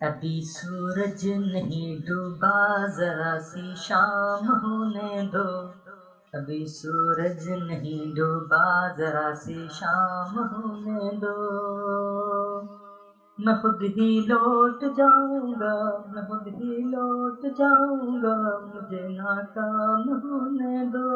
ابھی سورج نہیں ڈوبا، ذرا سی شام ہونے دو. ابھی سورج نہیں ڈوبا، ذرا سی شام ہونے دو. میں خود ہی لوٹ جاؤں گا، میں خود ہی لوٹ جاؤں گا، مجھے ناکام ہونے دو.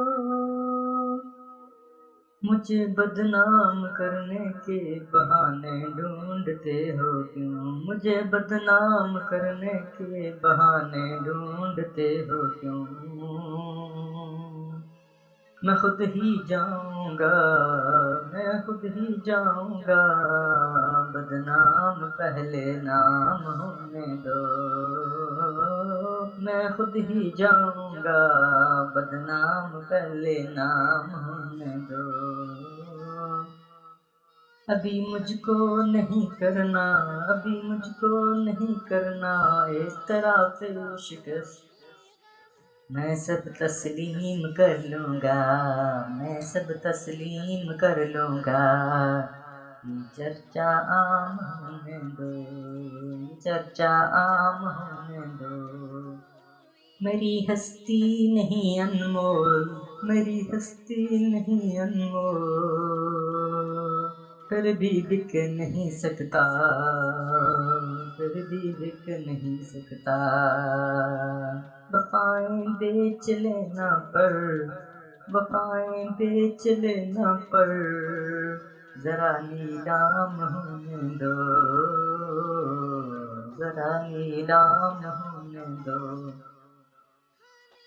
مجھے بدنام کرنے کے بہانے ڈھونڈتے ہو کیوں؟ مجھے بدنام کرنے کے بہانے ڈھونڈتے ہو کیوں؟ میں خود ہی جاؤں گا، میں خود ہی جاؤں گا، بدنام پہلے نام ہونے دو. میں خود ہی جاؤں گا، بدنام پہلے نام ہونے دو. ابھی مجھ کو نہیں کرنا، ابھی مجھ کو نہیں کرنا اس طرح سے شکست. میں سب تسلیم کر لوں گا، میں سب تسلیم کر لوں گا. یہ چرچا عام ہونے دو، یہ چرچا عام ہونے دو. میری ہستی نہیں انمول، میری ہستی نہیں انمول. پھر بھی بک نہیں سکتا، پھر بھی بک نہیں سکتا. وفائیں بیچ لینا پر، وفائیں بیچ لینا پر، ذرا نیلام ہونے دو، ذرا نیلام ہونے دو.